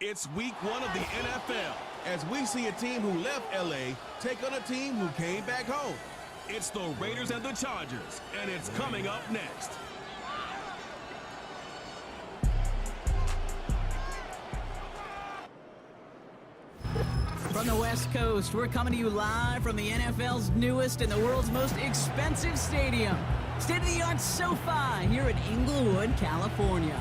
It's week 1 of the NFL, as we see a team who left LA take on a team who came back home. It's the Raiders and the Chargers, and it's coming up next. From the West Coast, we're coming to you live from the NFL's newest and the world's most expensive stadium. State-of-the-art SoFi here in Inglewood, California.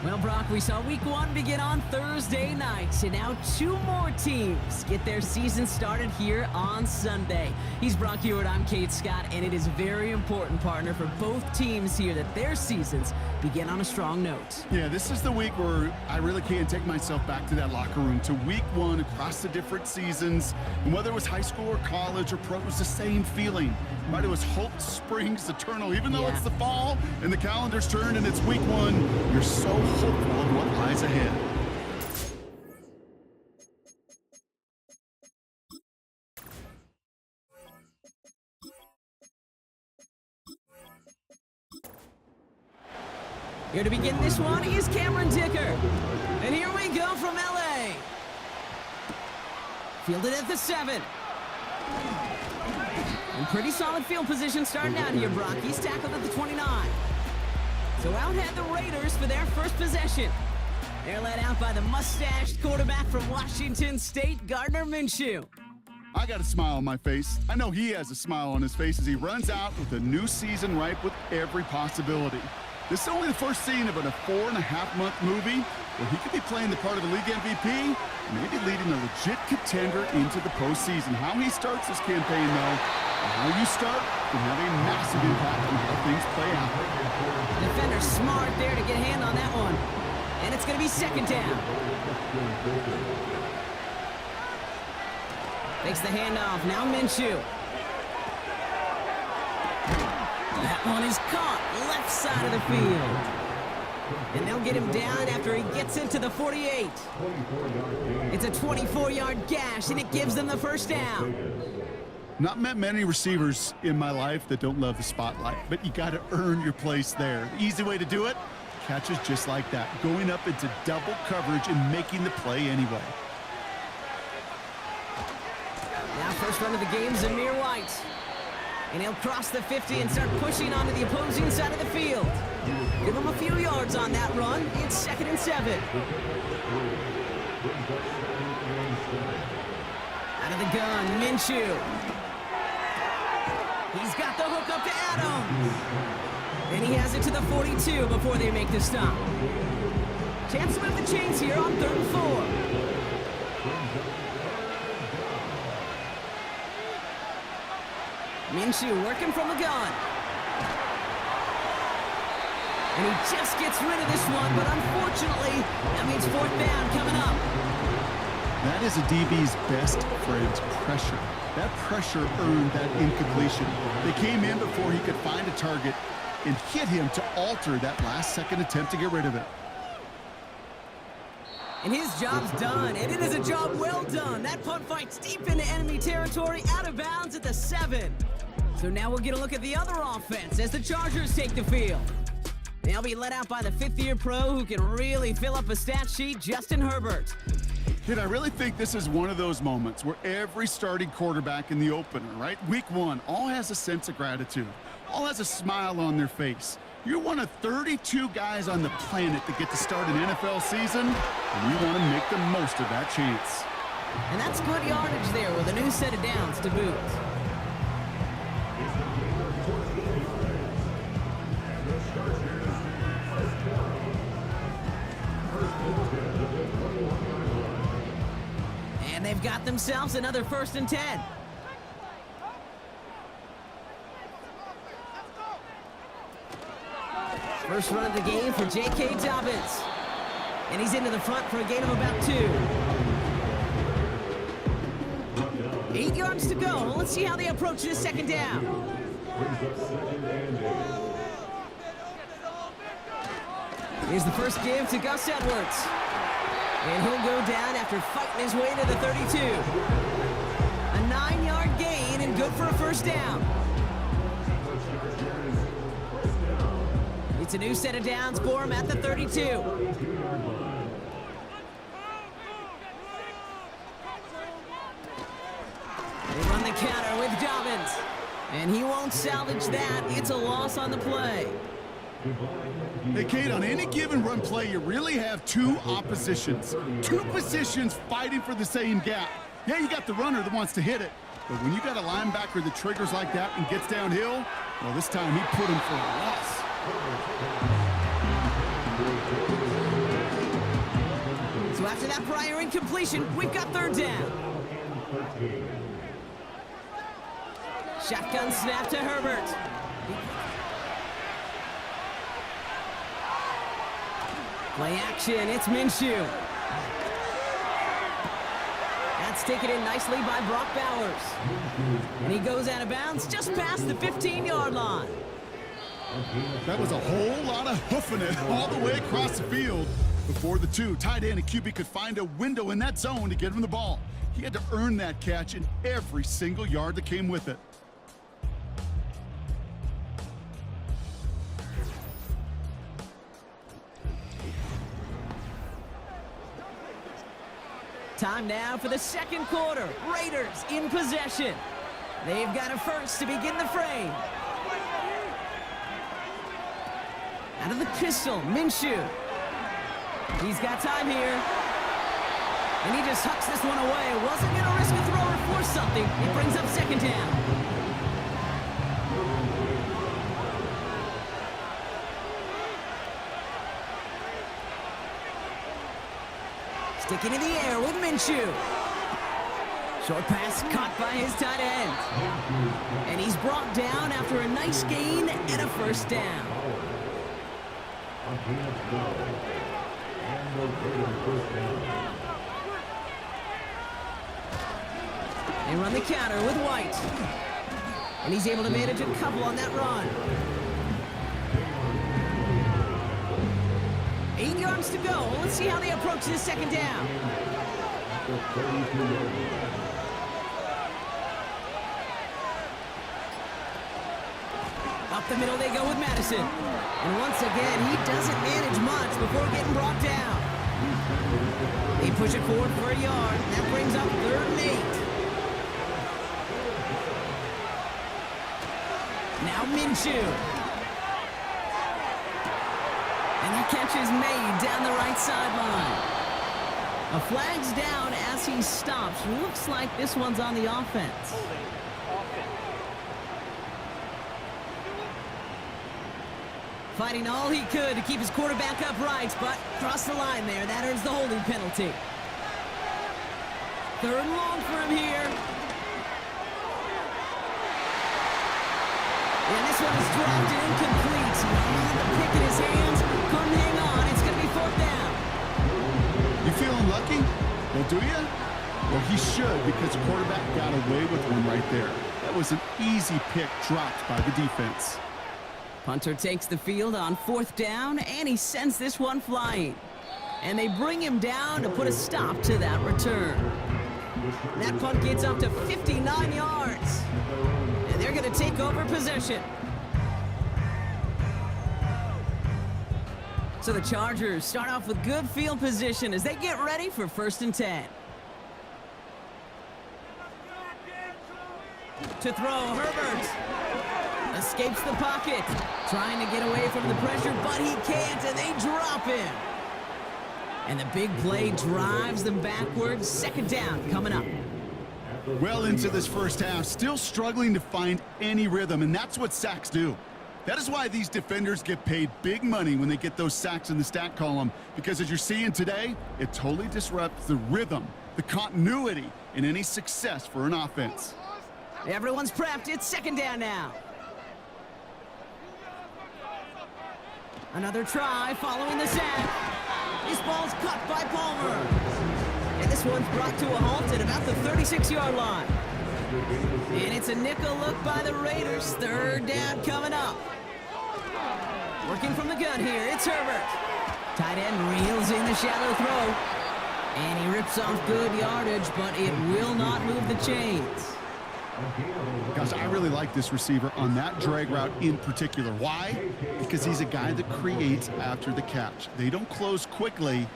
Well, Brock, we saw week 1 begin on Thursday night, and now 2 more teams get their season started here on Sunday. He's Brock Hewitt, I'm Kate Scott, and it is very important, partner, for both teams here that their seasons begin on a strong note. Yeah, this is the week where I really can't take myself back to that locker room, to week 1 across the different seasons. And whether it was high school or college or pro, it was the same feeling. Right? It was hope springs eternal. Even though it's the fall and the calendar's turned and it's week 1, you're so hopeful of what lies ahead. Here to begin this one is Cameron Dicker. And here we go from LA. Fielded at the 7. And pretty solid field position starting out here, Brock. He's tackled at the 29. So out head the Raiders for their first possession. They're led out by the mustached quarterback from Washington State, Gardner Minshew. I got a smile on my face. I know he has a smile on his face as he runs out with a new season ripe with every possibility. This is only the first scene of a 4.5-month movie where he could be playing the part of the league MVP, maybe leading a legit contender into the postseason. How he starts this campaign, though, and how you start can have a massive impact on how things play out. Defender smart there to get a hand on that one. And it's going to be second down. Takes the handoff. Now Minshew. That one is caught. Left side of the field. And they'll get him down after he gets into the 48. It's a 24-yard gash, and it gives them the first down. Not met many receivers in my life that don't love the spotlight, but you got to earn your place there. The easy way to do it, catches just like that, going up into double coverage and making the play anyway. Now first run of the game, Zamir White. And he'll cross the 50 and start pushing onto the opposing side of the field. Give him a few yards on that run. It's 2nd and 7. Out of the gun, Minshew. He's got the hook up to Adams. And he has it to the 42 before they make the stop. Chance to move the chains here on 3rd and 4. Minshew working from the gun. And he just gets rid of this one, but unfortunately, that means 4th down coming up. That is a DB's best friend, pressure. That pressure earned that incompletion. They came in before he could find a target and hit him to alter that last-second attempt to get rid of it. And his job's done, and it is a job well done. That punt fights deep into enemy territory, out of bounds at the 7. So now we'll get a look at the other offense as the Chargers take the field. They'll be led out by the 5th-year pro who can really fill up a stat sheet, Justin Herbert. Kid, I really think this is one of those moments where every starting quarterback in the opener, right, week 1, all has a sense of gratitude, all has a smile on their face. You're one of 32 guys on the planet that get to start an NFL season, and you want to make the most of that chance. And that's good yardage there with a new set of downs to boot. And they've got themselves another 1st and 10. First run of the game for J.K. Dobbins. And he's into the front for a gain of about 2. 8 yards to go. Let's see how they approach this 2nd down. Here's the first give to Gus Edwards. And he'll go down after fighting his way to the 32. A 9-yard gain and good for a 1st down. It's a new set of downs for him at the 32. with Dobbins. And he won't salvage that. It's a loss on the play. Hey, Kate, on any given run play, you really have two oppositions. Two positions fighting for the same gap. Yeah, you got the runner that wants to hit it. But when you got a linebacker that triggers like that and gets downhill, well, this time he put him for a loss. So after that prior incompletion, we've got third down. Shotgun snap to Herbert. Play action, it's Minshew. That's taken in nicely by Brock Bowers. And he goes out of bounds just past the 15-yard line. That was a whole lot of hoofing it all the way across the field before the two tight end and QB could find a window in that zone to get him the ball. He had to earn that catch in every single yard that came with it. Time now for the second quarter. Raiders in possession. They've got a first to begin the frame. Out of the pistol, Minshew. He's got time here. And he just hucks this one away. Wasn't going to risk a throw or force something. It brings up second down. Sticking in the air with Minshew. Short pass caught by his tight end. And he's brought down after a nice gain and a first down. They run the counter with White. And he's able to manage a couple on that run. 8 yards to go. Let's see how they approach this second down. Up the middle they go with Madison. And once again, he doesn't manage much before getting brought down. They push it forward for a yard. That brings up 3rd and 8. Now Minshew. And the catch is made down the right sideline. A flag's down as he stops. Looks like this one's on the offense. Fighting all he could to keep his quarterback upright, but crossed the line there. That earns the holding penalty. 3rd and long for him here. And this one is dropped and incomplete. The pick in his hands. Couldn't hang on. It's going to be 4th down. You feeling lucky? Well, do you? Well, he should, because the quarterback got away with one right there. That was an easy pick dropped by the defense. Punter takes the field on 4th down, and he sends this one flying. And they bring him down to put a stop to that return. That punt gets up to 59 yards. And they're going to take over possession. So the Chargers start off with good field position as they get ready for 1st and 10. To throw, Herbert. Escapes the pocket. Trying to get away from the pressure, but he can't, and they drop him. And the big play drives them backwards. 2nd down coming up. Well into this first half, still struggling to find any rhythm, and that's what sacks do. That is why these defenders get paid big money when they get those sacks in the stat column, because as you're seeing today, it totally disrupts the rhythm, the continuity in any success for an offense. Everyone's prepped. It's 2nd down now. Another try following the sack. This ball's caught by Palmer. And this one's brought to a halt at about the 36-yard line. And it's a nickel look by the Raiders. 3rd down coming up. Working from the gun here, it's Herbert. Tight end reels in the shallow throw. And he rips off good yardage, but it will not move the chains. Gosh, I really like this receiver on that drag route in particular. Why? Because he's a guy that creates after the catch. They don't close quickly.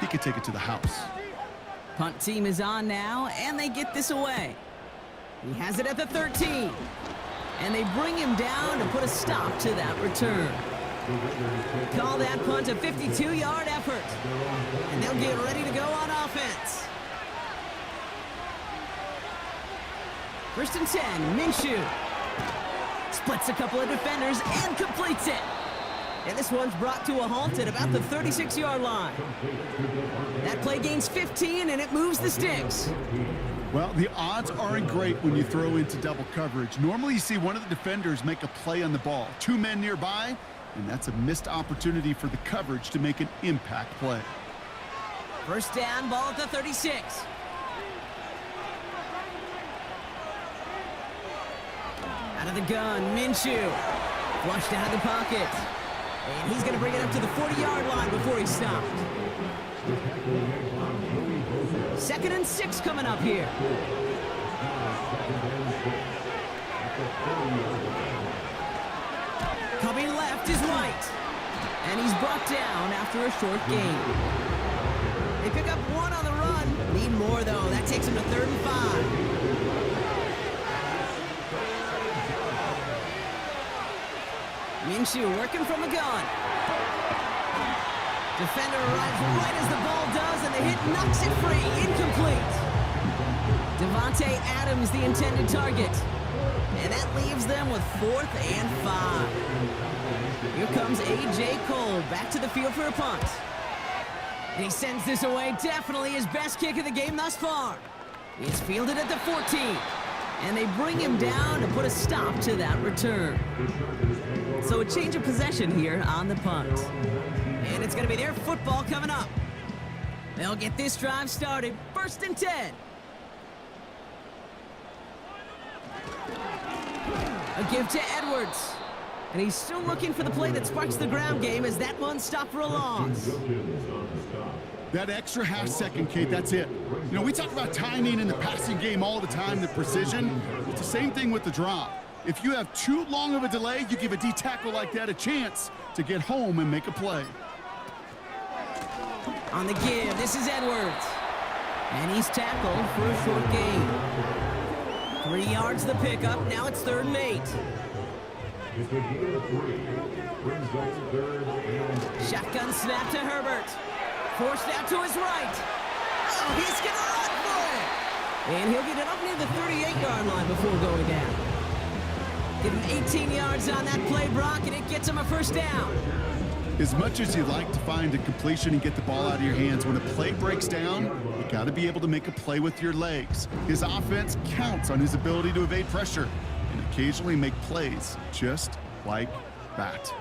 He could take it to the house. Punt team is on now, and they get this away. He has it at the 13. And they bring him down to put a stop to that return. Call that punt a 52-yard effort. And they'll get ready to go on offense. 1st and 10, Minshew. Splits a couple of defenders and completes it. And this one's brought to a halt at about the 36-yard line. That play gains 15, and it moves the sticks. Well, the odds aren't great when you throw into double coverage. Normally, you see one of the defenders make a play on the ball. 2 men nearby, and that's a missed opportunity for the coverage to make an impact play. 1st down, ball at the 36. Out of the gun, Minshew. Flushed out of the pocket. And he's going to bring it up to the 40-yard line before he's stopped. 2nd and 6 coming up here. Coming left is White. And he's brought down after a short gain. They pick up 1 on the run. Need more, though. That takes him to 3rd and 5. Minshew working from the gun. Defender arrives right as the ball does, and the hit knocks it free. Incomplete. Devontae Adams, the intended target. And that leaves them with 4th and 5. Here comes A.J. Cole back to the field for a punt. And he sends this away. Definitely his best kick of the game thus far. He's fielded at the 14. And they bring him down to put a stop to that return. So a change of possession here on the punt. And it's going to be their football coming up. They'll get this drive started. 1st and 10. A give to Edwards. And he's still looking for the play that sparks the ground game as that one stopped for a loss. That extra half second, Kate, that's it. You know, we talk about timing in the passing game all the time, the precision. It's the same thing with the drop. If you have too long of a delay, you give a D tackle like that a chance to get home and make a play. On the give, this is Edwards. And he's tackled for a short gain. 3 yards the pickup, now it's 3rd and 8. Shotgun snap to Herbert. Forced out to his right. Oh, he's going to run for it. And he'll get it up near the 38-yard line before going down. Give him 18 yards on that play, Brock, and it gets him a 1st down. As much as you'd like to find a completion and get the ball out of your hands, when a play breaks down, you got to be able to make a play with your legs. His offense counts on his ability to evade pressure and occasionally make plays just like that.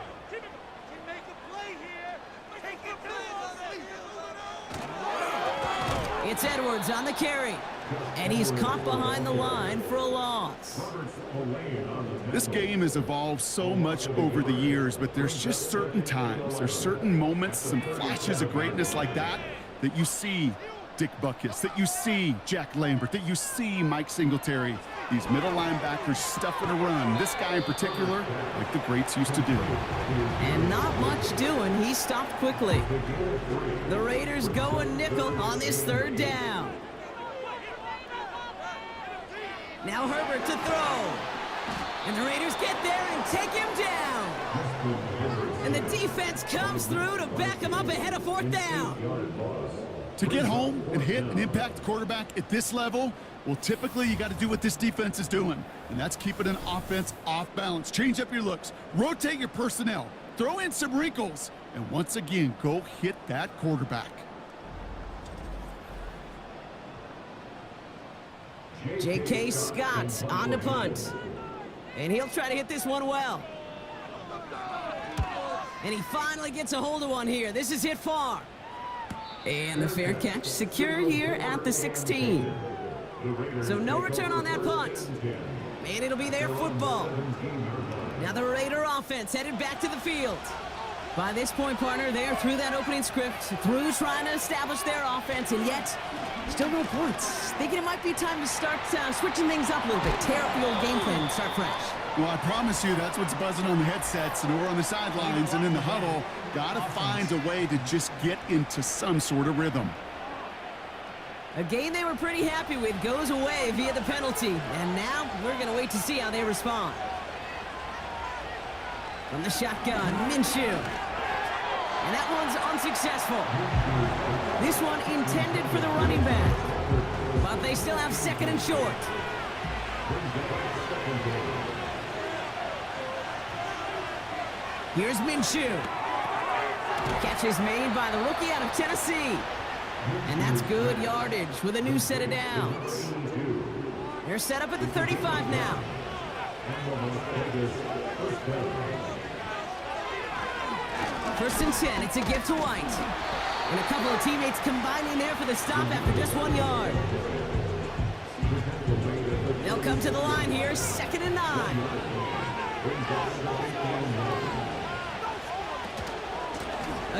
It's Edwards on the carry. And he's caught behind the line for a loss. This game has evolved so much over the years, but there's just certain times, there's certain moments, some flashes of greatness like that you see Dick Butkus, that you see Jack Lambert, that you see Mike Singletary. These middle linebackers stuffing a run. This guy in particular, like the greats used to do. And not much doing. He stopped quickly. The Raiders go a nickel on this 3rd down. Now Herbert to throw. And the Raiders get there and take him down. And the defense comes through to back him up ahead of 4th down. To get home and hit and impact the quarterback at this level, well, typically you got to do what this defense is doing, and that's keeping an offense off balance. Change up your looks, rotate your personnel, throw in some wrinkles, and once again, go hit that quarterback. J.K. Scott on the punt. And he'll try to hit this one well. And he finally gets a hold of one here. This is hit far. And the fair catch secured here at the 16. So no return on that punt. And it'll be their football. Now the Raider offense headed back to the field. By this point, partner, they are through that opening script, through trying to establish their offense, and yet still no points. Thinking it might be time to start switching things up a little bit, tear up the old game plan and start fresh. Well, I promise you that's what's buzzing on the headsets and over on the sidelines and in the huddle. Got to find a way to just get into some sort of rhythm. A game they were pretty happy with goes away via the penalty. And now we're going to wait to see how they respond. From the shotgun, Minshew. And that one's unsuccessful. This one intended for the running back. But they still have second and short. Here's Minshew. Catch is made by the rookie out of Tennessee. And that's good yardage with a new set of downs. They're set up at the 35 now. First and 10, it's a gift to White. And a couple of teammates combining there for the stop after just 1 yard. They'll come to the line here, 2nd and 9.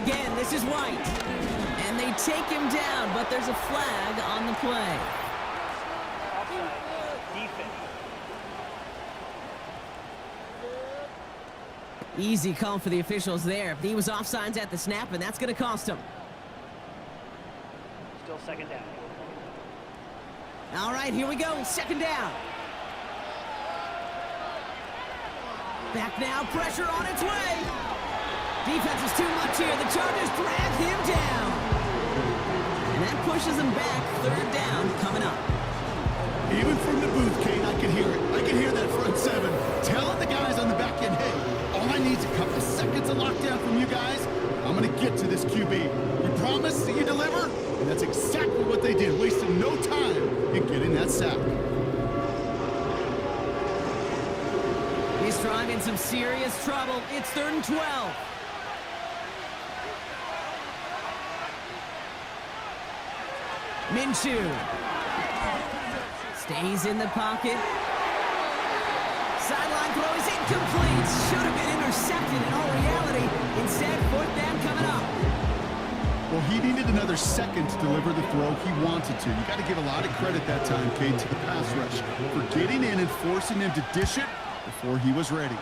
Again, this is White. And they take him down, but there's a flag on the play. Easy call for the officials there. He was offsides at the snap, and that's going to cost him. Still 2nd down. All right, here we go. 2nd down. Back now. Pressure on its way. Defense is too much here. The Chargers drag him down. And that pushes him back. 3rd down coming up. Even from the booth, Kate, I can hear it. I can hear that front seven telling the guys on the back end, hey, all I need is a couple seconds of lockdown from you guys. I'm going to get to this QB. You promise that you deliver? And that's exactly what they did, wasting no time in getting that sack. He's trying in some serious trouble. It's 3rd and 12. Minshew. Stays in the pocket. Sideline throw is incomplete. Should have been intercepted in all reality. Instead, 4th down coming up. Well, he needed another second to deliver the throw he wanted to. You got to give a lot of credit that time, Kate, to the pass rush for getting in and forcing him to dish it before he was ready.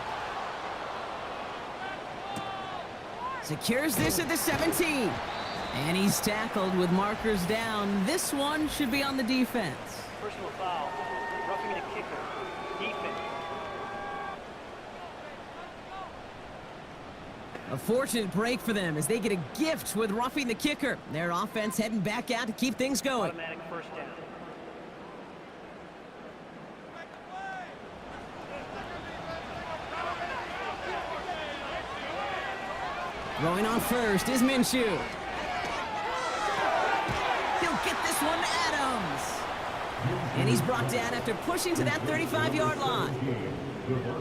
Secures this at the 17. And he's tackled with markers down. This one should be on the defense. Personal foul. Roughing the kicker. Defense. A fortunate break for them as they get a gift with roughing the kicker. Their offense heading back out to keep things going. Automatic 1st down. Throwing on first is Minshew. He'll get this one to Adams. And he's brought down after pushing to that 35-yard line.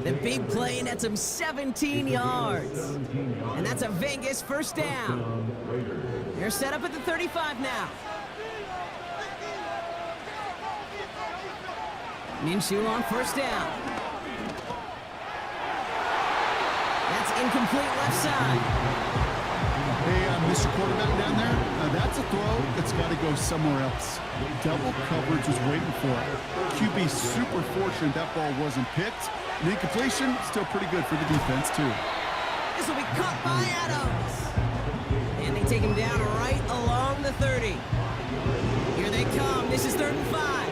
The big play nets him 17 yards. And that's a Vegas 1st down. They're set up at the 35 now. Minshew on 1st down. That's incomplete left side. Hey, Mr. Quarterback down there, that's a throw that's got to go somewhere else. Double coverage was waiting for it. QB super fortunate that ball wasn't picked. And incompletion, still pretty good for the defense, too. This will be caught by Adams. And they take him down right along the 30. Here they come. This is 3rd and 5.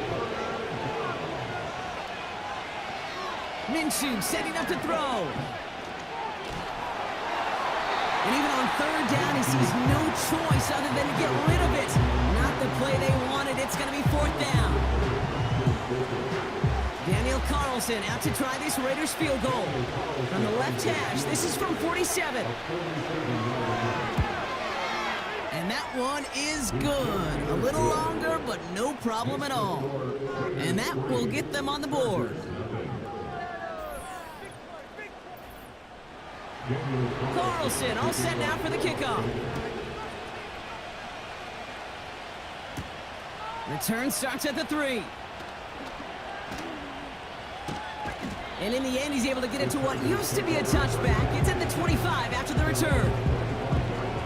Minshew setting up to throw. And even on 3rd down, he sees no choice other than to get rid of it. Not the play they wanted. It's going to be 4th down. Daniel Carlson out to try this Raiders field goal. From the left hash, this is from 47. And that one is good. A little longer, but no problem at all. And that will get them on the board. Carlson all set now for the kickoff. Return starts at the 3. And in the end, he's able to get it to what used to be a touchback. It's at the 25 after the return.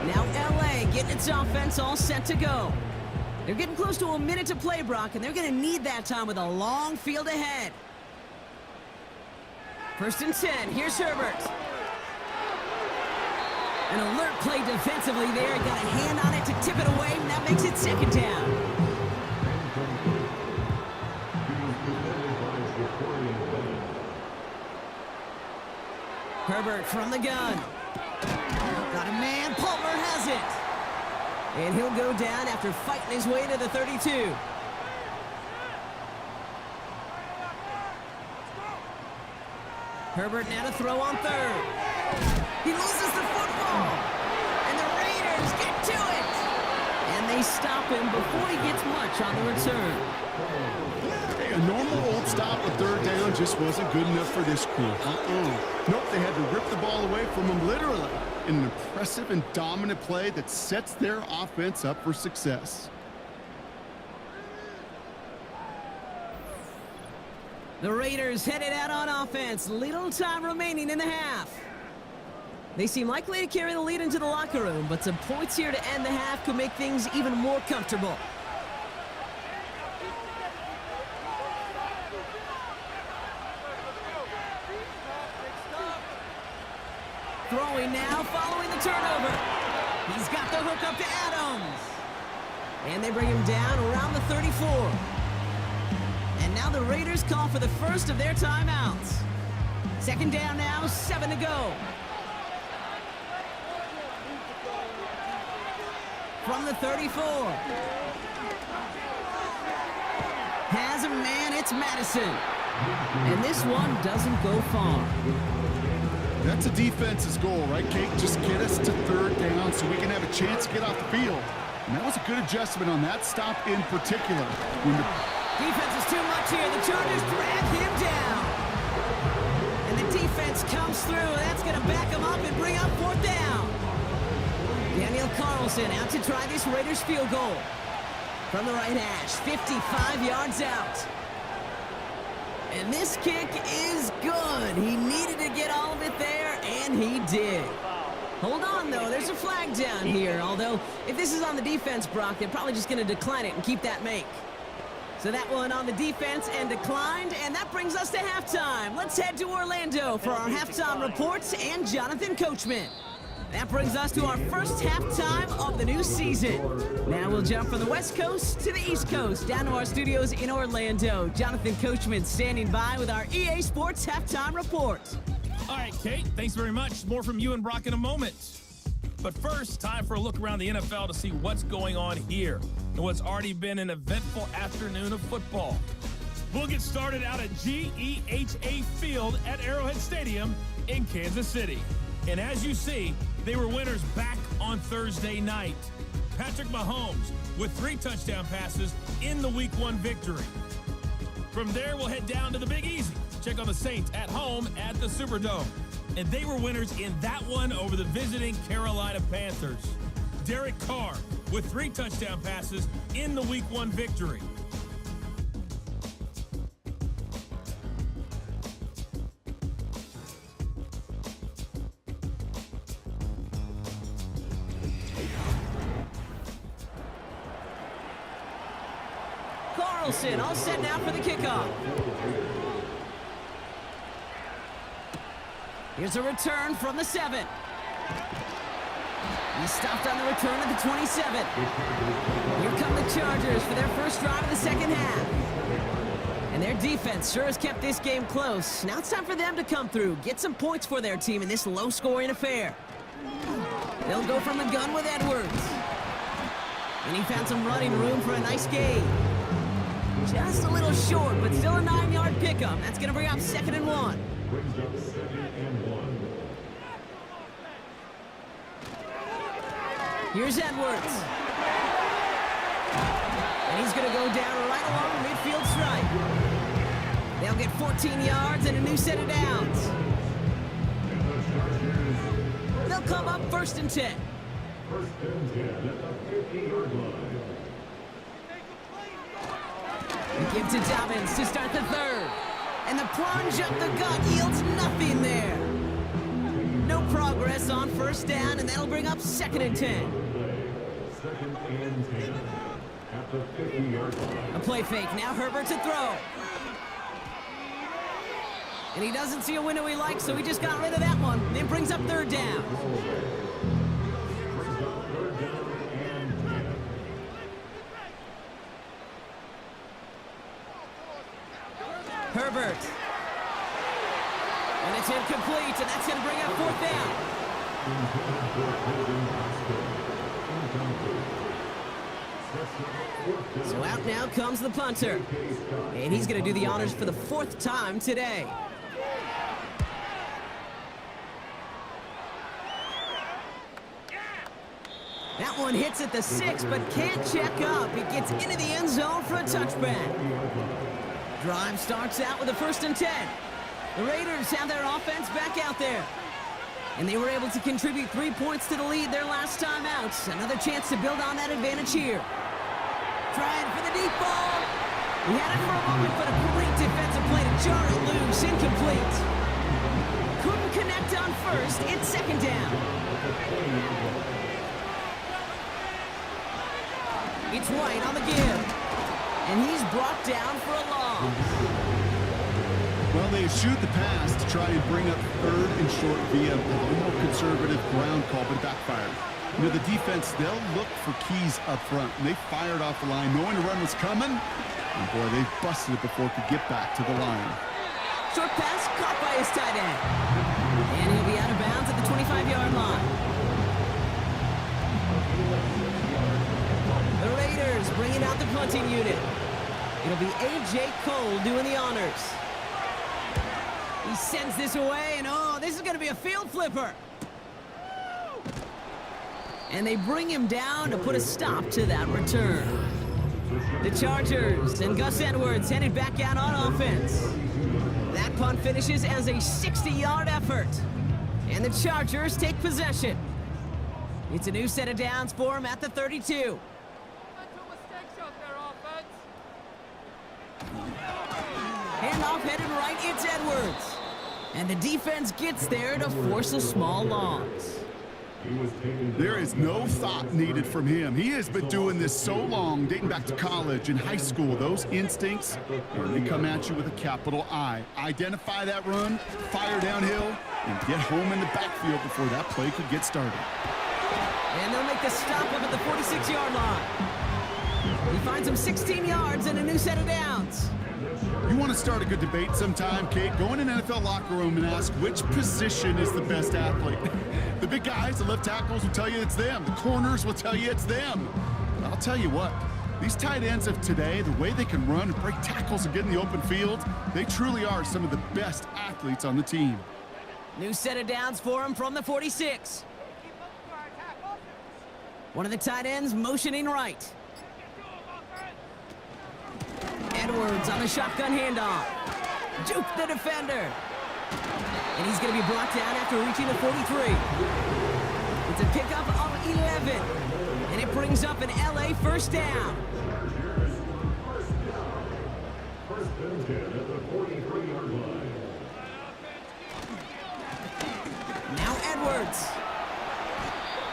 Now LA getting its offense all set to go. They're getting close to a minute to play, Brock, and they're going to need that time with a long field ahead. 1st and 10. Here's Herbert. An alert play defensively there. Got a hand on it to tip it away, and that makes it 2nd down. Herbert from the gun. Got a man. Palmer has it. And he'll go down after fighting his way to the 32. Herbert now to throw on third. He loses the football. And the Raiders get to it. And they stop him before he gets much on the return. Hey, a normal old stop with third down just wasn't good enough for this crew. Nope, they had to rip the ball away from him literally in an impressive and dominant play that sets their offense up for success. The Raiders headed out on offense. Little time remaining in the half. They seem likely to carry the lead into the locker room, but some points here to end the half could make things even more comfortable. Throwing now, following the turnover. He's got the hook up to Adams. And they bring him down around the 34. And now the Raiders call for the first of their timeouts. Second down now, 7 to go. From the 34. Has a man, it's Madison. And this one doesn't go far. That's a defense's goal, right, Kate? Just get us to third down so we can have a chance to get off the field. And that was a good adjustment on that stop in particular. When the defense is too much here. The Chargers drag him down. And the defense comes through. That's going to back him up and bring up fourth down. Daniel Carlson out to try this Raiders field goal. From the right hash, 55 yards out. And this kick is good. He needed to get all of it there, and he did. Hold on, though. There's a flag down here. Although, if this is on the defense, Brock, they're probably just going to decline it and keep that make. So that one on the defense and declined, and that brings us to halftime. Let's head to Orlando for our halftime reports and Jonathan Coachman. That brings us to our first halftime of the new season. Now we'll jump from the West Coast to the East Coast, down to our studios in Orlando. Jonathan Coachman standing by with our EA Sports halftime report. All right, Kate, thanks very much. More from you and Brock in a moment. But first, time for a look around the NFL to see what's going on here and what's already been an eventful afternoon of football. We'll get started out at GEHA Field at Arrowhead Stadium in Kansas City. And as you see, they were winners back on Thursday night. Patrick Mahomes with 3 touchdown passes in the Week 1 victory. From there, we'll head down to the Big Easy. Check on the Saints at home at the Superdome. And they were winners in that one over the visiting Carolina Panthers. Derek Carr with 3 touchdown passes in the Week 1 victory. Carlson all set now for the kickoff. Here's a return from the 7. He stopped on the return at the 27. Here come the Chargers for their first drive of the second half. And their defense sure has kept this game close. Now it's time for them to come through, get some points for their team in this low-scoring affair. They'll go from the gun with Edwards. And he found some running room for a nice gain. Just a little short, but still a 9-yard pickup. That's going to bring up 2nd and 1. Here's Edwards. And he's going to go down right along the midfield stripe. They'll get 14 yards and a new set of downs. They'll come up 1st and 10. He gives it to Dobbins to start the 3rd. And the plunge up the gut yields nothing there. No progress on 1st down, and that'll bring up 2nd and 10. A play fake. Now Herbert to throw. And he doesn't see a window he likes, so he just got rid of that one. Then brings up 3rd down. Herbert. And it's incomplete, and that's going to bring up fourth down. So out now comes the punter. And he's going to do the honors for the fourth time today. That one hits at the 6, but can't check up. It gets into the end zone for a touchback. Drive starts out with a 1st and 10. The Raiders have their offense back out there. And they were able to contribute 3 points to the lead their last time out. Another chance to build on that advantage here. Trying for the deep ball. He had it for a moment, but a great defensive play to jar it loose. Incomplete. Couldn't connect on 1st. It's 2nd down. It's White on the give. And he's brought down for a loss. Well, they eschewed the pass to try and bring up 3rd and short via a little more conservative ground call, but it backfired. You know, the defense, they'll look for keys up front. And they fired off the line knowing the run was coming. And boy, they busted it before it could get back to the line. Short pass caught by his tight end. And he'll be out of bounds at the 25-yard line. The Raiders bringing out the punting unit. It'll be A.J. Cole doing the honors. He sends this away, and oh, this is going to be a field flipper. And they bring him down to put a stop to that return. The Chargers and Gus Edwards headed back out on offense. That punt finishes as a 60-yard effort. And the Chargers take possession. It's a new set of downs for him at the 32. Handoff headed right, it's Edwards. And the defense gets there to force a small loss. There is no thought needed from him. He has been doing this so long, dating back to college and high school. Those instincts, they come at you with a capital I. Identify that run, fire downhill, and get home in the backfield before that play could get started. And they'll make the stop up at the 46-yard line. He finds him 16 yards and a new set of downs. You want to start a good debate sometime, Kate? Go in an NFL locker room and ask which position is the best athlete. The big guys, the left tackles will tell you it's them. The corners will tell you it's them. But I'll tell you what, these tight ends of today, the way they can run and break tackles and get in the open field, they truly are some of the best athletes on the team. New set of downs for him from the 46. One of the tight ends motioning right. Edwards on the shotgun handoff. Juke the defender. And he's going to be brought down after reaching the 43. It's a pickup of 11. And it brings up an LA 1st down. Now Edwards.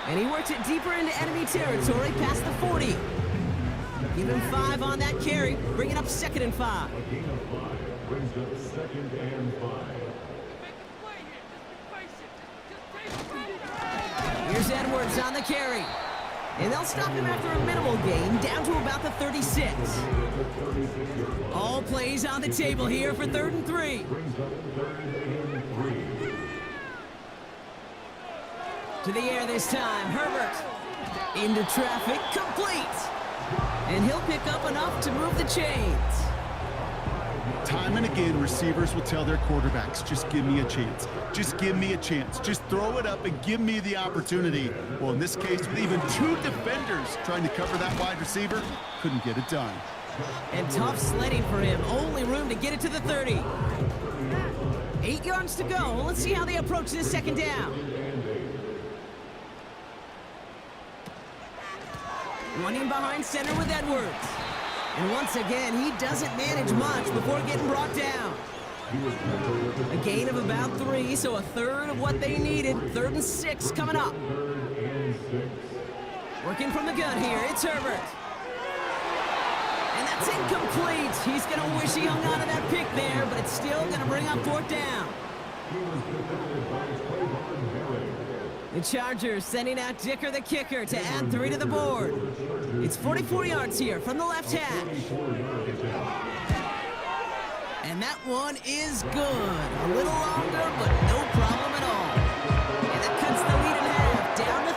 And he works it deeper into enemy territory past the 40. Give him 5 on that carry, bringing up 2nd and 5. Brings up 2nd and 5. Here's Edwards on the carry. And they'll stop him after a minimal gain, down to about the 36. All plays on the table here for 3rd and 3. To the air this time, Herbert. Into traffic, complete. And he'll pick up enough to move the chains. Time and again, receivers will tell their quarterbacks, just give me a chance. Just give me a chance. Just throw it up and give me the opportunity. Well, in this case, with even 2 defenders trying to cover that wide receiver, couldn't get it done. And tough sledding for him. Only room to get it to the 30. 8 yards to go. Let's see how they approach this 2nd down. Running behind center with Edwards. And once again, he doesn't manage much before getting brought down. A gain of about 3, so a 1/3 of what they needed. 3rd and 6 coming up. Working from the gun here, it's Herbert. And that's incomplete. He's going to wish he hung on to that pick there, but it's still going to bring up 4th down. The Chargers sending out Dicker the kicker to add 3 to the board. It's 44 yards here from the left hash. And that one is good. A little longer, but no problem at all. And that cuts the lead in half, down to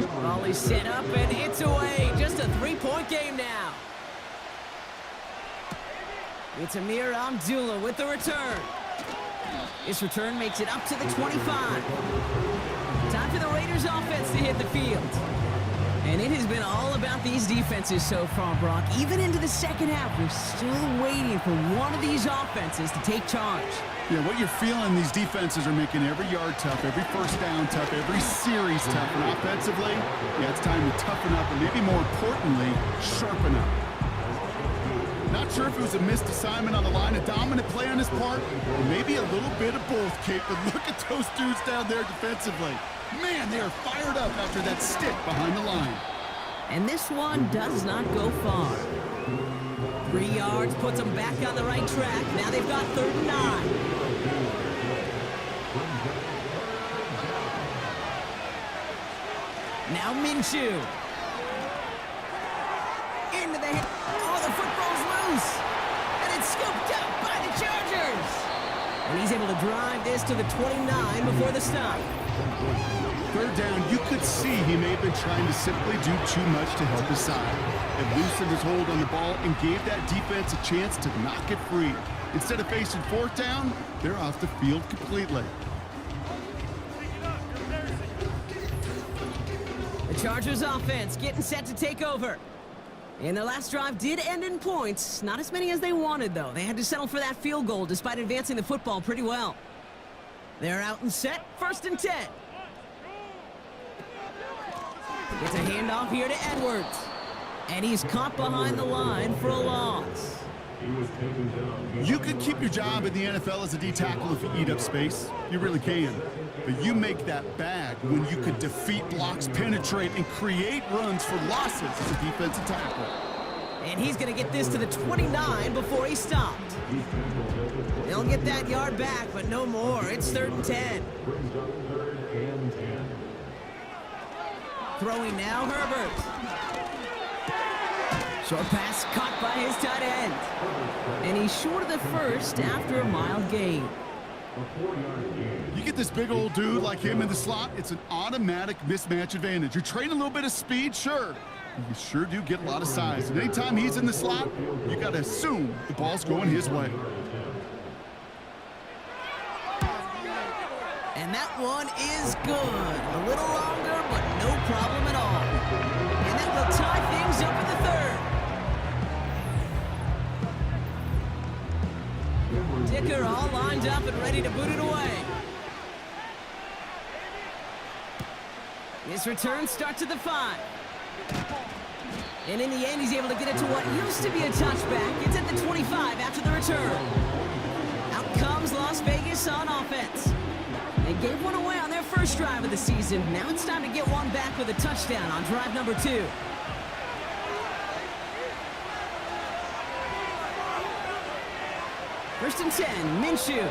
3. Ball is set up, and it's away. Just a 3-point game now. It's Amir Abdullah with the return. This return makes it up to the 25. Time for the Raiders offense to hit the field. And it has been all about these defenses so far, Brock. Even into the second half, we're still waiting for one of these offenses to take charge. Yeah, what you're feeling, these defenses are making every yard tough, every first down tough, every series tough. And offensively, yeah, it's time to toughen up and maybe more importantly, sharpen up. Not sure if it was a missed assignment on the line, a dominant play on his part, or maybe a little bit of both, Kate. But look at those dudes down there defensively. Man, they are fired up after that stick behind the line. And this one does not go far. 3 yards puts them back on the right track. Now they've got 3rd and 9. Now Minshew. Into the hit. Oh, the football's loose. And it's scooped up by the Chargers. And he's able to drive this to the 29 before the stop. 3rd down, you could see he may have been trying to simply do too much to help his side. It loosened his hold on the ball and gave that defense a chance to knock it free. Instead of facing 4th down, they're off the field completely. The Chargers offense getting set to take over. And their last drive did end in points. Not as many as they wanted, though. They had to settle for that field goal despite advancing the football pretty well. They're out and set. 1st and 10. It's a handoff here to Edwards. And he's caught behind the line for a loss. You could keep your job in the NFL as a D tackle if you eat up space. You really can. But you make that bag when you could defeat blocks, penetrate, and create runs for losses as a defensive tackle. And he's going to get this to the 29 before he stopped. They'll get that yard back, but no more. It's 3rd and 10. Throwing now, Herbert. Short pass caught by his tight end. And he's short of the first after a mild gain. You get this big old dude like him in the slot, it's an automatic mismatch advantage. You're trading a little bit of speed, sure. You sure do get a lot of size. And anytime he's in the slot, you got to assume the ball's going his way. And that one is good. A little longer, but no problem at all. And that will tie things up in the 3rd. Dicker all lined up and ready to boot it away. This return starts at the 5. And in the end, he's able to get it to what used to be a touchback. It's at the 25 after the return. Out comes Las Vegas on offense. They gave one away on their first drive of the season. Now it's time to get one back with a touchdown on drive number 2. First and 10, Minshew.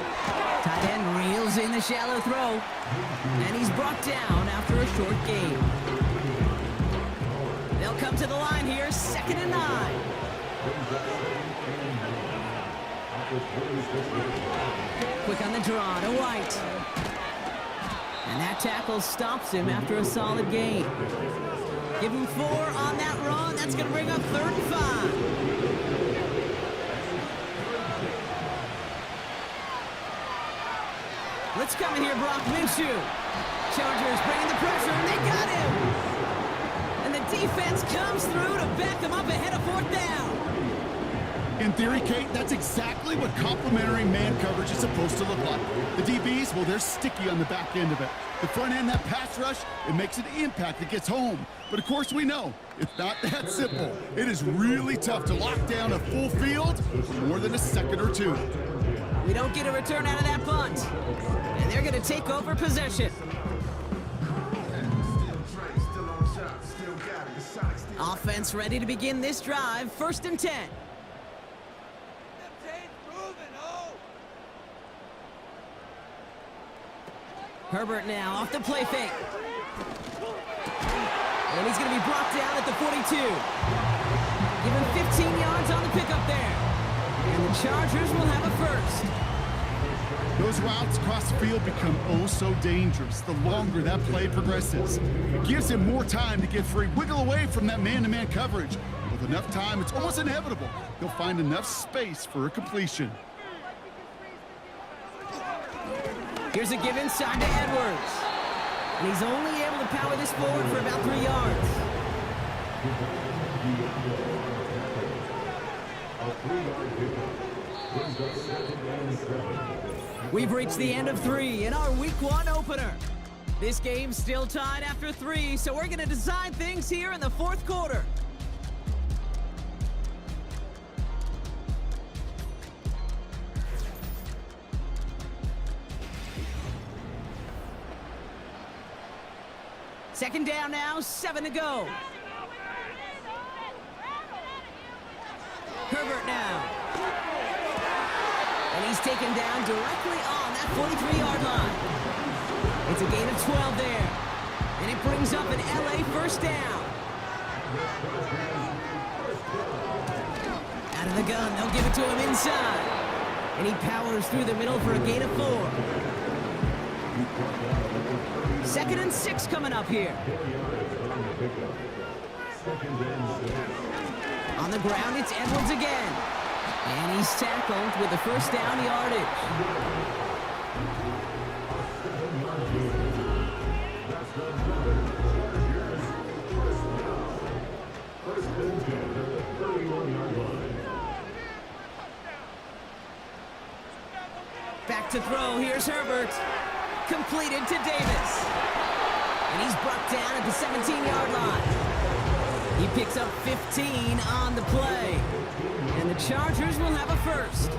Tight end reels in the shallow throw. And he's brought down after a short gain. They'll come to the line here, 2nd and 9. Quick on the draw to White. And that tackle stops him after a solid gain. Give him 4 on that run. That's going to bring up 3rd and 5. Let's come in here, Brock. Minshew. Chargers bringing the pressure, and they got him. And the defense comes through to back them up ahead of 4th down. In theory, Kate, that's exactly what complementary man coverage is supposed to look like. The DBs, well, they're sticky on the back end of it. The front end, that pass rush, it makes an impact. It gets home. But of course we know, it's not that simple. It is really tough to lock down a full field for more than a second or 2. We don't get a return out of that punt. And they're going to take over possession. Offense ready to begin this drive. 1st and 10. Herbert now off the play fake. And he's going to be brought down at the 42. Give him 15 yards on the pickup there. And the Chargers will have a first. Those routes across the field become oh so dangerous the longer that play progresses. It gives him more time to get free, wiggle away from that man-to-man coverage. With enough time, it's almost inevitable he'll find enough space for a completion. Here's a give inside to Edwards. And he's only able to power this forward for about 3 yards. We've reached the end of 3 in our Week 1 opener. This game's still tied after 3, so we're going to decide things here in the fourth quarter. Second down now, 7 to go. Herbert now. And he's taken down directly on that 43-yard line. It's a gain of 12 there. And it brings up an LA first down. Out of the gun, they'll give it to him inside. And he powers through the middle for a gain of 4. 2nd and 6 coming up here. On the ground, it's Edwards again. And he's tackled with the first down yardage. Back to throw, here's Herbert. Completed to Davis. And he's brought down at the 17-yard line. He picks up 15 on the play. And the Chargers will have a first.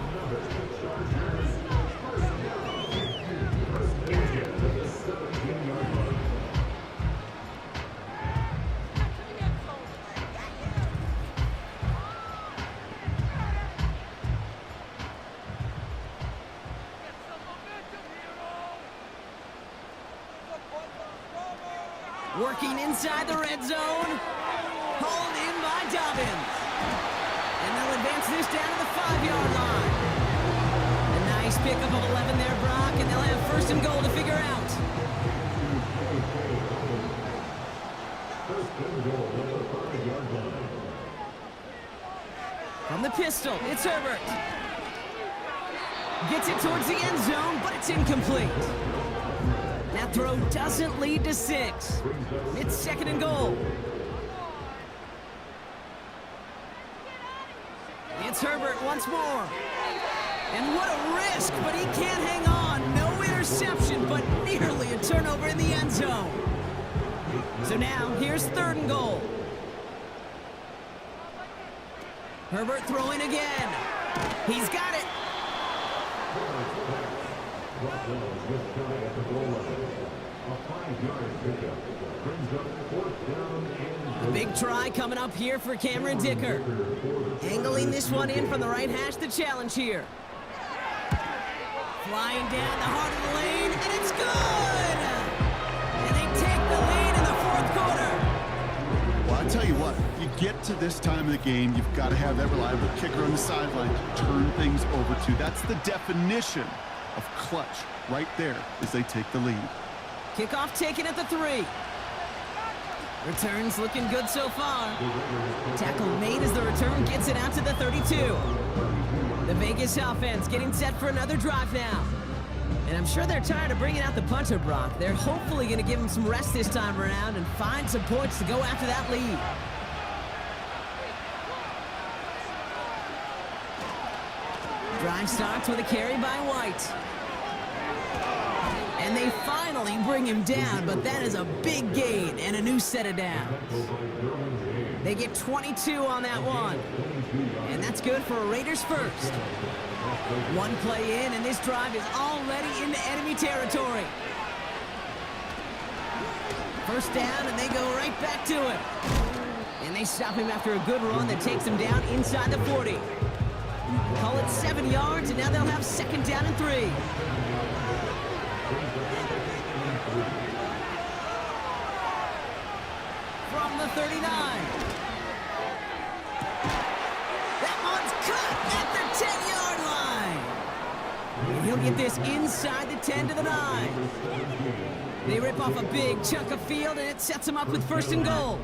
Working inside the red zone. Hauled in by Dobbins. And they'll advance this down to the 5-yard line. A nice pickup of 11 there, Brock, and they'll have first and goal to figure out. From the pistol, it's Herbert. Gets it towards the end zone, but it's incomplete. That throw doesn't lead to 6. It's 2nd and goal. It's Herbert once more. And what a risk, but he can't hang on. No interception, but nearly a turnover in the end zone. So now, here's 3rd and goal. Herbert throwing again. He's got it. A big try coming up here for Cameron Dicker. Angling this one in from the right hash, the challenge here. Flying down the heart of the lane, and it's good! And they take the lead in the 4th quarter. Well, I tell you what, you get to this time of the game, you've got to have that reliable kicker on the sideline to turn things over to. That's the definition of clutch right there as they take the lead. Kickoff taken at the 3. Returns looking good so far. Tackle made as the return gets it out to the 32. The Vegas offense getting set for another drive now. And I'm sure they're tired of bringing out the punter, Brock. They're hopefully going to give him some rest this time around and find some points to go after that lead. Drive starts with a carry by White. And they finally bring him down, but that is a big gain and a new set of downs. They get 22 on that one. And that's good for a Raiders first. One play in, and this drive is already into enemy territory. First down, and they go right back to it. And they stop him after a good run that takes him down inside the 40. Call it 7 yards, and now they'll have 2nd down and 3. From the 39. he'll get this inside the 10 to the 9. They rip off a big chunk of field, and it sets him up with 1st and goal.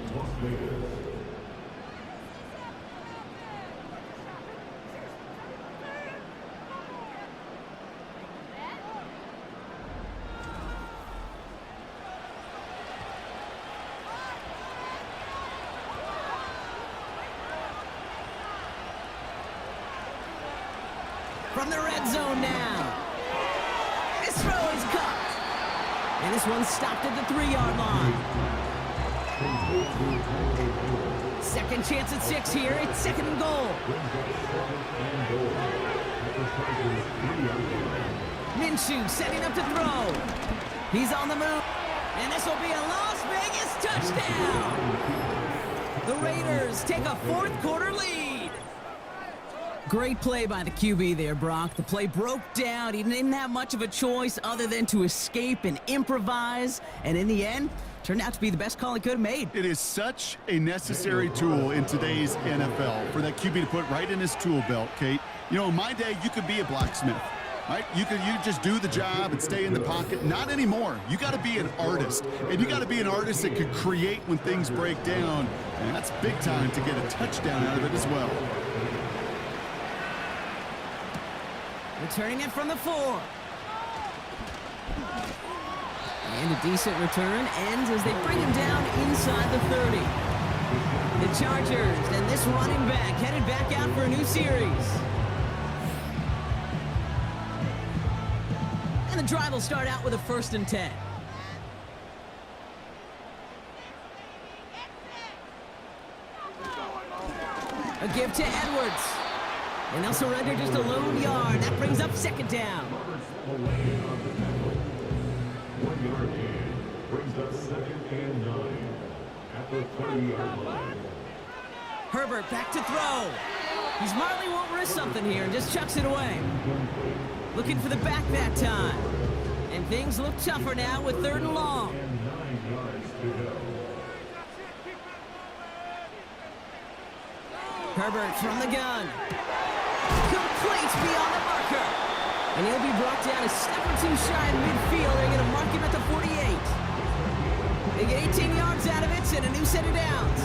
From the red zone now. This throw is caught. And this one's stopped at the 3-yard line. Second chance at 6 here. It's 2nd and goal. Minshew setting up to throw. He's on the move. And this will be a Las Vegas touchdown. The Raiders take a 4th quarter lead. Great play by the QB there, Brock. The play broke down. He didn't have much of a choice other than to escape and improvise. And in the end, turned out to be the best call he could have made. It is such a necessary tool in today's NFL for that QB to put right in his tool belt, Kate. You know, in my day, you could be a blacksmith, right? You just do the job and stay in the pocket. Not anymore. You got to be an artist. And you got to be an artist that could create when things break down. And that's big time to get a touchdown out of it as well. Returning it from the 4. And a decent return ends as they bring him down inside the 30. The Chargers and this running back headed back out for a new series. And the drive will start out with a 1st and 10. A give to Edwards. And they'll surrender just a lone yard. That brings up 2nd down. 1 yard gain brings up 2nd and 9 at the 30-yard line. Herbert back to throw. He smartly won't risk something here and just chucks it away. Looking for the back that time. And things look tougher now with 3rd and long. And 9 yards to go. Herbert from the gun. Complete beyond the marker. And he'll be brought down a step or 2 shy of midfield. They're going to mark him at the 48. They get 18 yards out of it and a new set of downs.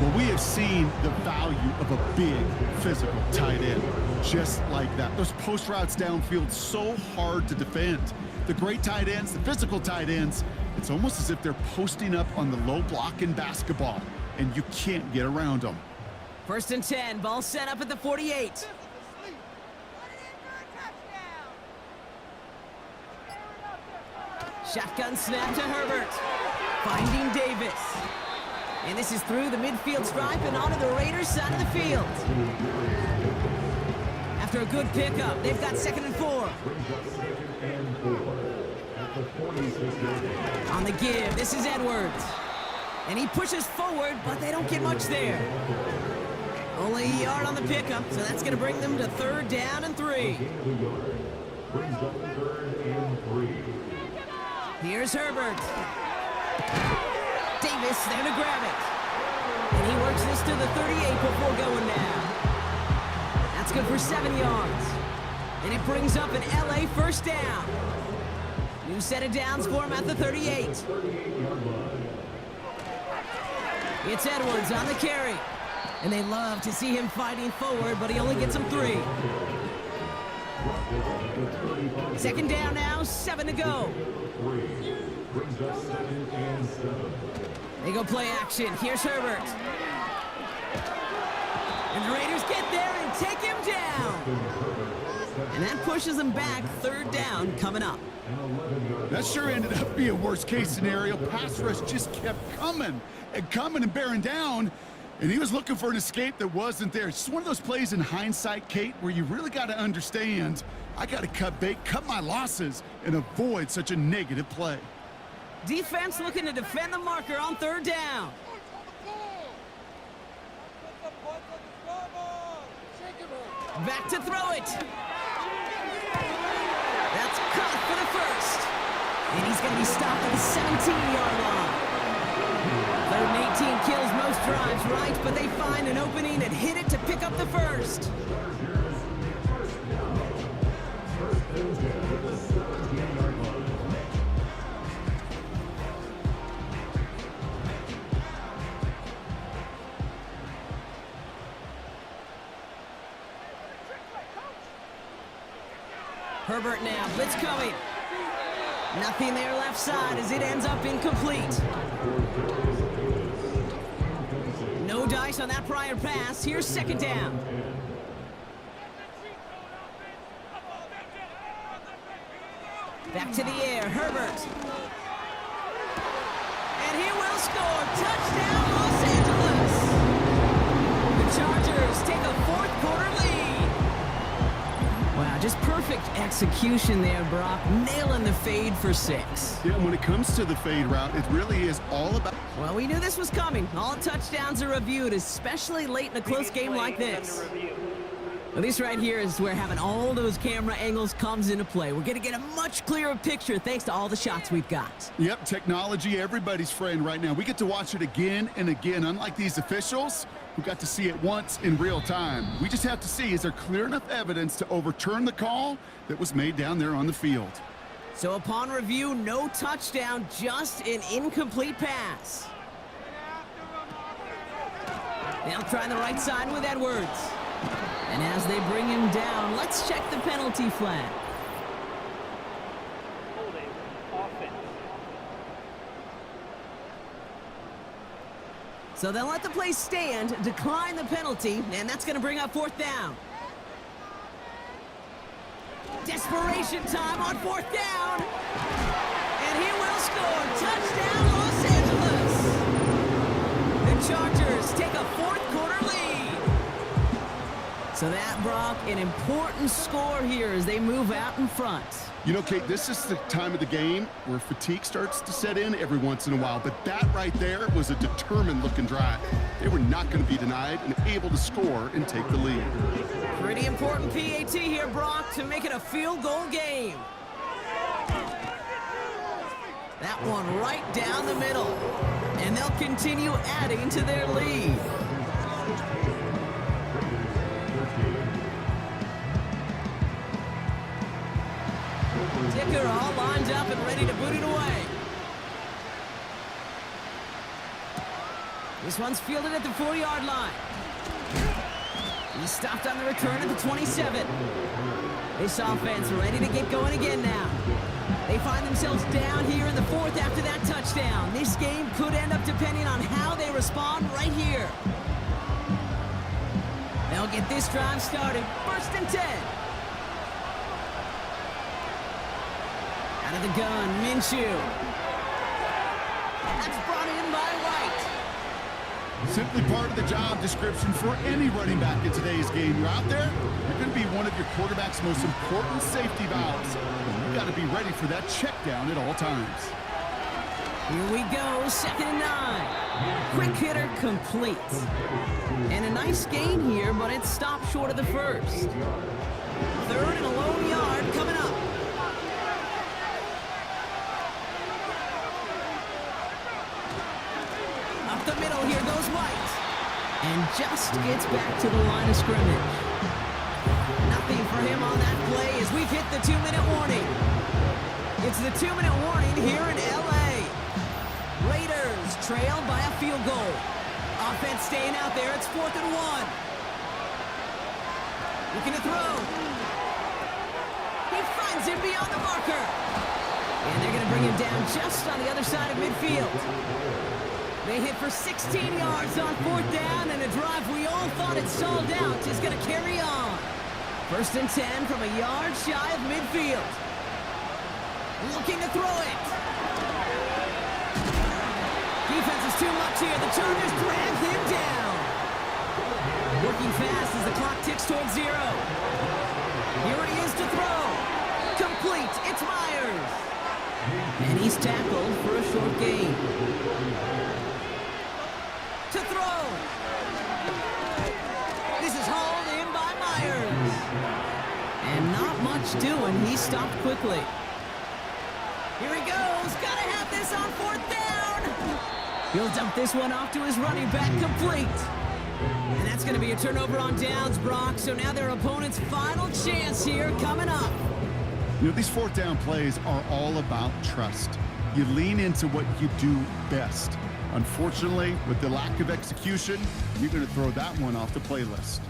Well, we have seen the value of a big physical tight end just like that. Those post routes downfield, so hard to defend. The great tight ends, the physical tight ends, it's almost as if they're posting up on the low block in basketball, and you can't get around them. 1st and 10, ball set up at the 48. Shotgun snap to Herbert. Finding Davis. And this is through the midfield stripe and onto the Raiders' side of the field. After a good pickup, they've got 2nd and 4. On the give, this is Edwards. And he pushes forward, but they don't get much there. Only a yard on the pickup, so that's going to bring them to 3rd down and 3. Here's Herbert. Davis there to grab it. And he works this to the 38 before going down. That's good for 7 yards. And it brings up an LA 1st down. New set of downs for him at the 38. It's Edwards on the carry. And they love to see him fighting forward, but he only gets them 3. 2nd down now, 7 to go. They go play action. Here's Herbert. And the Raiders get there and take him down. And that pushes them back. 3rd down coming up. That sure ended up being a worst-case scenario. Pass rush just kept coming and bearing down. And he was looking for an escape that wasn't there. It's just one of those plays in hindsight, Kate, where you really got to understand, I got to cut bait, cut my losses, and avoid such a negative play. Defense looking to defend the marker on 3rd down. Back to throw it. That's caught for the 1st. And he's going to be stopped at the 17-yard line. 3rd and 18 kills most drives, right? But they find an opening and hit it to pick up the 1st. Herbert now, blitz coming. Nothing there left side as it ends up incomplete. No dice on that prior pass. Here's second down. Back to the air, Herbert. And he will score. Touchdown, Los Angeles. The Chargers take a fourth quarter lead. Wow, just perfect execution there, Brock. Nailing the fade for 6. Yeah, when it comes to the fade route, it really is all about... Well, we knew this was coming. All touchdowns are reviewed, especially late in a close game like this. Well, this right here is where having all those camera angles comes into play. We're going to get a much clearer picture thanks to all the shots we've got. Yep, technology, everybody's friend right now. We get to watch it again and again, unlike these officials who got to see it once in real time. We just have to see, is there clear enough evidence to overturn the call that was made down there on the field? So upon review, no touchdown, just an incomplete pass. Now trying the right side with Edwards. And as they bring him down, let's check the penalty flag. Holding offense. So they'll let the play stand, decline the penalty, and that's going to bring up fourth down. Desperation time on fourth down. And he will score. Touchdown, Los Angeles. The Chargers take a fourth quarter lead. So that, Brock, an important score here as they move out in front. You know, Kate, this is the time of the game where fatigue starts to set in every once in a while, but that right there was a determined-looking drive. They were not going to be denied and able to score and take the lead. Pretty important PAT here, Brock, to make it a field goal game. That one right down the middle. And they'll continue adding to their lead. Ticker all lined up and ready to boot it away. This one's fielded at the 4-yard line. He's stopped on the return at the 27. This offense ready to get going again now. They find themselves down here in the fourth after that touchdown. This game could end up depending on how they respond right here. They'll get this drive started. First and 10. Out of the gun, Minshew. That's brought in by White. Simply part of the job description for any running back in today's game. You're out there, you're going to be one of your quarterback's most important safety valves. You've got to be ready for that check down at all times. Here we go, 2nd and 9. Quick hitter complete. And a nice gain here, but it's stopped short of the first. 3rd and a lone yard coming up. Up the middle, here goes White. And just gets back to the line of scrimmage. Nothing for him on that play as we've hit the 2-minute warning. It's the 2-minute warning here in L.A. Raiders trail by a field goal. Offense staying out there. It's 4th and 1. Looking to throw. He finds him beyond the marker. And they're going to bring him down just on the other side of midfield. They hit for 16 yards on 4th down, and a drive we all thought had stalled out is going to carry on. 1st and 10 from a yard shy of midfield. Looking to throw it. Defense is too much here. The Chargers drag him down. Working fast as the clock ticks towards 0. Here he is to throw. Complete. It's Myers. And he's tackled for a short gain. To throw. This is hauled in by Myers. And not much doing. He stopped quickly. Here he goes. Gotta have this on 4th down. He'll dump this one off to his running back, complete. And that's going to be a turnover on downs, Brock. So now their opponent's final chance here coming up. You know, these 4th down plays are all about trust. You lean into what you do best. Unfortunately, with the lack of execution, you're going to throw that one off the playlist.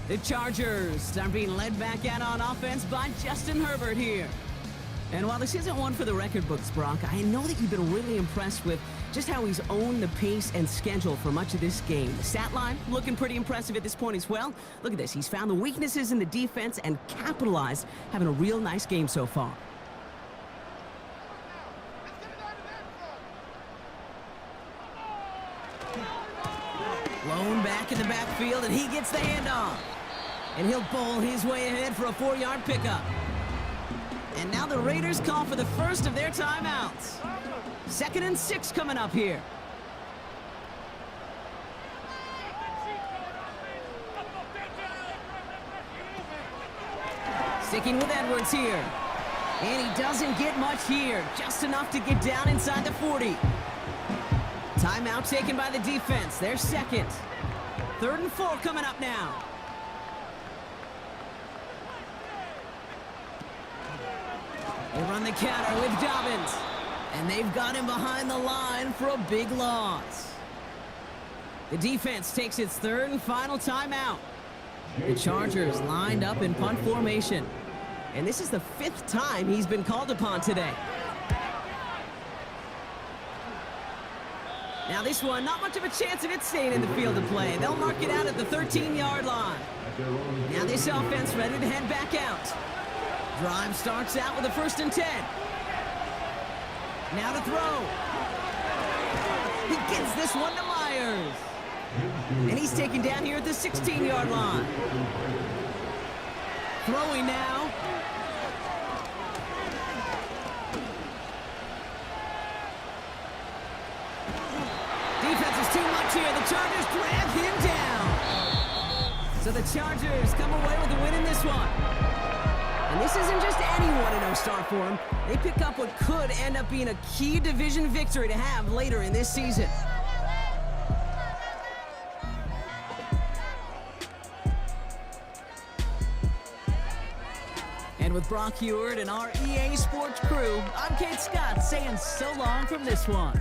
The Chargers are being led back out on offense by Justin Herbert here. And while this isn't one for the record books, Brock, I know that you've been really impressed with just how he's owned the pace and schedule for much of this game. The stat line looking pretty impressive at this point as well. Look at this. He's found the weaknesses in the defense and capitalized, having a real nice game so far. Blown back in the backfield, and he gets the handoff. And he'll bowl his way ahead for a 4-yard pickup. And now the Raiders call for the first of their timeouts. 2nd and 6 coming up here. Sticking with Edwards here. And he doesn't get much here. Just enough to get down inside the 40. Timeout taken by the defense. Their second. 3rd and 4 coming up now. They run the counter with Dobbins. And they've got him behind the line for a big loss. The defense takes its 3rd and final timeout. The Chargers lined up in punt formation. And this is the 5th time he's been called upon today. Now this one, not much of a chance of it staying in the field of play. They'll mark it out at the 13-yard line. Now this offense ready to head back out. Drive starts out with a 1st and 10. Now to throw. He gets this one to Myers. And he's taken down here at the 16-yard line. Throwing now. Defense is too much here. The Chargers drag him down. So the Chargers come away with a win in this one. And this isn't just any 1-0 start for them. They pick up what could end up being a key division victory to have later in this season. And with Brock Heward and our EA Sports crew, I'm Kate Scott saying so long from this one.